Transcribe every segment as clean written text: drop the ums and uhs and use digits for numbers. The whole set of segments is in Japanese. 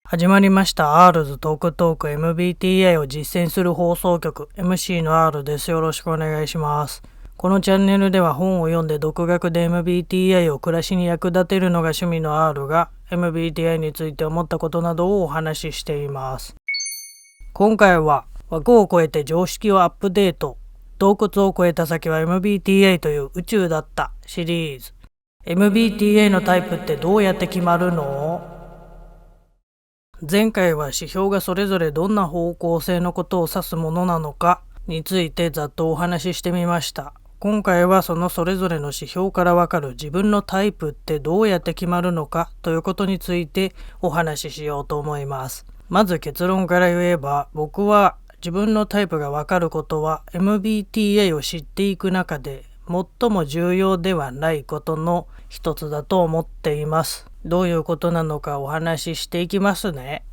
始まりました R トークトーク MBTI を実践する放送局 MC の R です。よろしくお願いします。このチャンネルでは本を読んで独学で MBTI を暮らしに役立てるのが趣味の R が MBTI について思ったことなどをお話ししています。今回は枠を超えて常識をアップデート、洞窟を越えた先は MBTI という宇宙だったシリーズ。 MBTI のタイプってどうやって決まるの？前回は指標がそれぞれどんな方向性のことを指すものなのかについてざっとお話ししてみました。今回はそのそれぞれの指標からわかる自分のタイプってどうやって決まるのかということについてお話ししようと思います。まず結論から言えば、僕は自分のタイプがわかることは MBTI を知っていく中で最も重要ではないことの一つだと思っています。どういうことなのかお話ししていきますね。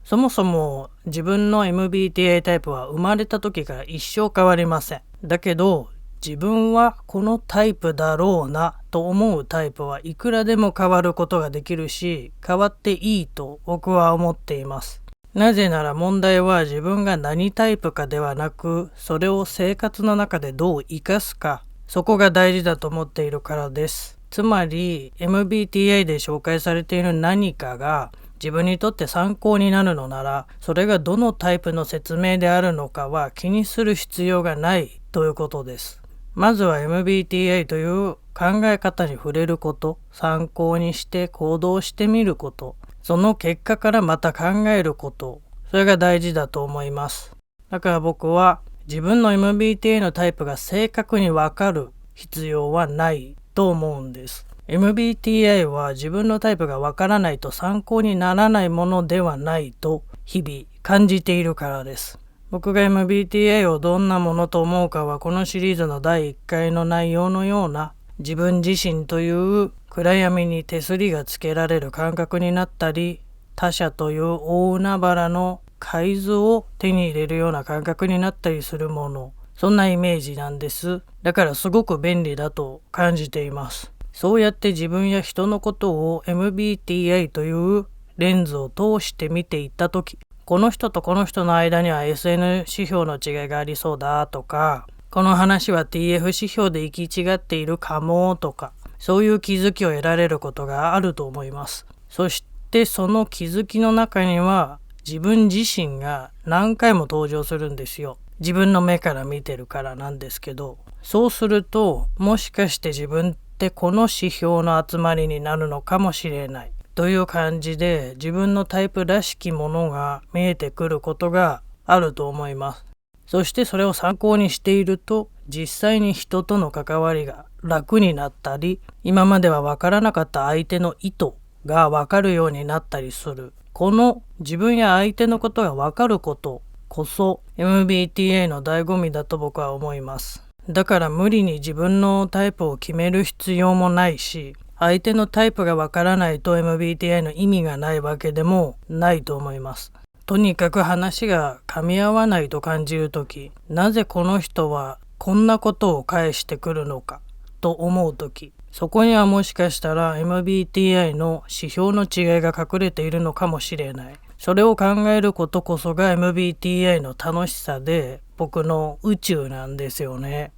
そもそも自分の MBTI タイプは生まれた時から一生変わりません。だけど自分はこのタイプだろうなと思うタイプはいくらでも変わることができるし、変わっていいと僕は思っています。なぜなら問題は自分が何タイプかではなく、それを生活の中でどう生かすか、そこが大事だと思っているからです。つまり MBTI で紹介されている何かが自分にとって参考になるのなら、それがどのタイプの説明であるのかは気にする必要がないということです。まずは MBTI という考え方に触れること、参考にして行動してみること、その結果からまた考えること、それが大事だと思います。だから僕は自分の MBTI のタイプが正確にわかる必要はないと思うんです。MBTI は自分のタイプがわからないと参考にならないものではないと日々感じているからです。僕が MBTI をどんなものと思うかはこのシリーズの第1回の内容のような自分自身という暗闇に手すりがつけられる感覚になったり、他者という大海原の海図を手に入れるような感覚になったりするもの、そんなイメージなんです。だからすごく便利だと感じています。そうやって自分や人のことを MBTI というレンズを通して見ていったとき、この人とこの人の間には SN 指標の違いがありそうだとか、この話は TF 指標で行き違っているかもとか、そういう気づきを得られることがあると思います。そしてその気づきの中には自分自身が何回も登場するんですよ。自分の目から見てるからなんですけど、そうするともしかして自分ってこの指標の集まりになるのかもしれないという感じで、自分のタイプらしきものが見えてくることがあると思います。そしてそれを参考にしていると、実際に人との関わりが楽になったり、今までは分からなかった相手の意図が分かるようになったりする。この自分や相手のことが分かることこそ MBTI の醍醐味だと僕は思います。だから無理に自分のタイプを決める必要もないし、相手のタイプがわからないと MBTI の意味がないわけでもないと思います。とにかく話が噛み合わないと感じるとき、なぜこの人はこんなことを返してくるのかと思うとき、そこにはもしかしたら MBTI の指標の違いが隠れているのかもしれない。それを考えることこそが MBTI の楽しさで、僕の宇宙なんですよね。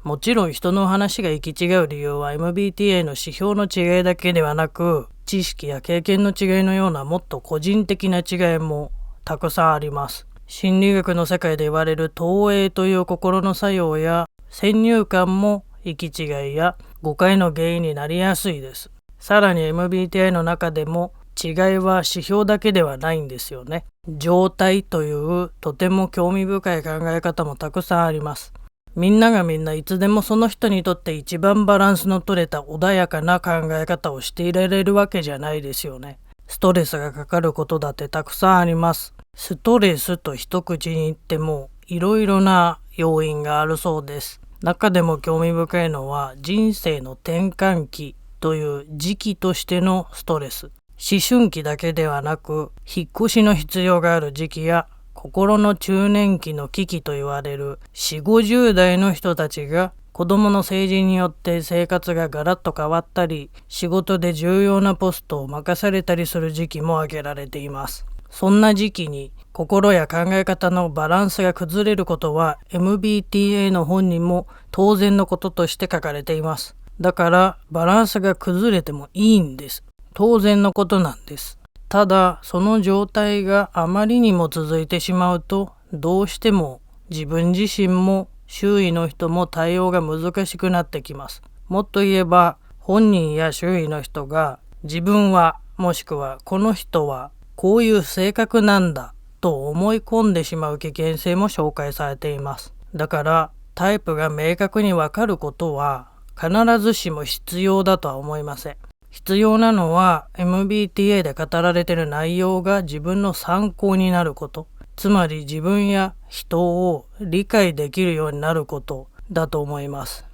もちろん人の話が行き違う理由は MBTI の指標の違いだけではなく、知識や経験の違いのようなもっと個人的な違いもたくさんあります。心理学の世界で言われる投影という心の作用や先入観も行き違いや誤解の原因になりやすいです。さらに MBTI の中でも違いは指標だけではないんですよね。状態というとても興味深い考え方もたくさんあります。みんながみんないつでもその人にとって一番バランスの取れた穏やかな考え方をしていられるわけじゃないですよね。ストレスがかかることだってたくさんあります。ストレスと一口に言ってもいろいろな要因があるそうです。中でも興味深いのは人生の転換期という時期としてのストレス。思春期だけではなく、引っ越しの必要がある時期や心の中年期の危機と言われる4、50代の人たちが子供の成人によって生活がガラッと変わったり、仕事で重要なポストを任されたりする時期も挙げられています。そんな時期に心や考え方のバランスが崩れることは MBTI の本にも当然のこととして書かれています。だからバランスが崩れてもいいんです。当然のことなんです。ただその状態があまりにも続いてしまうと、どうしても自分自身も周囲の人も対応が難しくなってきます。もっと言えば本人や周囲の人が自分はもしくはこの人はこういう性格なんだと思い込んでしまう危険性も紹介されています。だからタイプが明確にわかることは必ずしも必要だとは思いません。必要なのは MBTI で語られている内容が自分の参考になること。つまり自分や人を理解できるようになることだと思います。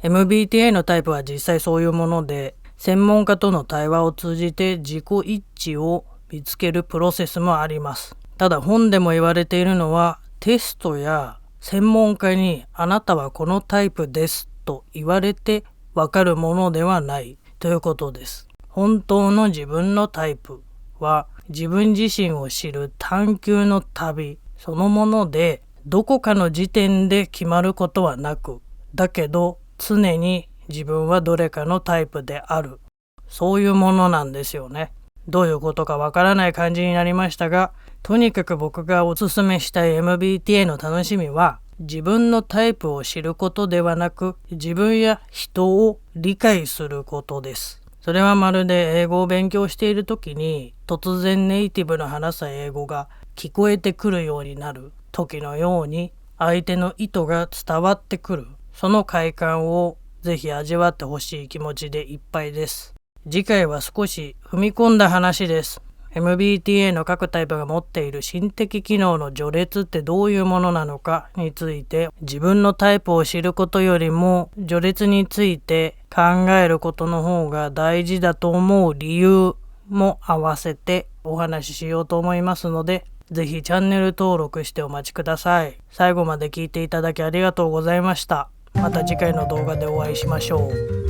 MBTI のタイプは実際そういうもので、専門家との対話を通じて自己一致を見つけるプロセスもあります。ただ本でも言われているのは、テストや専門家にあなたはこのタイプですと言われてわかるものではないということです。本当の自分のタイプは自分自身を知る探求の旅そのもので、どこかの時点で決まることはなく、だけど常に自分はどれかのタイプである、そういうものなんですよね。どういうことかわからない感じになりましたが、とにかく僕がおすすめしたい MBTI の楽しみは、自分のタイプを知ることではなく、自分や人を理解することです。それはまるで英語を勉強しているときに突然ネイティブの話す英語が聞こえてくるようになる時のように、相手の意図が伝わってくる、その快感をぜひ味わってほしい気持ちでいっぱいです。次回は少し踏み込んだ話です。MBTI の各タイプが持っている心的機能の序列ってどういうものなのかについて、自分のタイプを知ることよりも序列について考えることの方が大事だと思う理由も合わせてお話ししようと思いますので、ぜひチャンネル登録してお待ちください。最後まで聞いていただきありがとうございました。また次回の動画でお会いしましょう。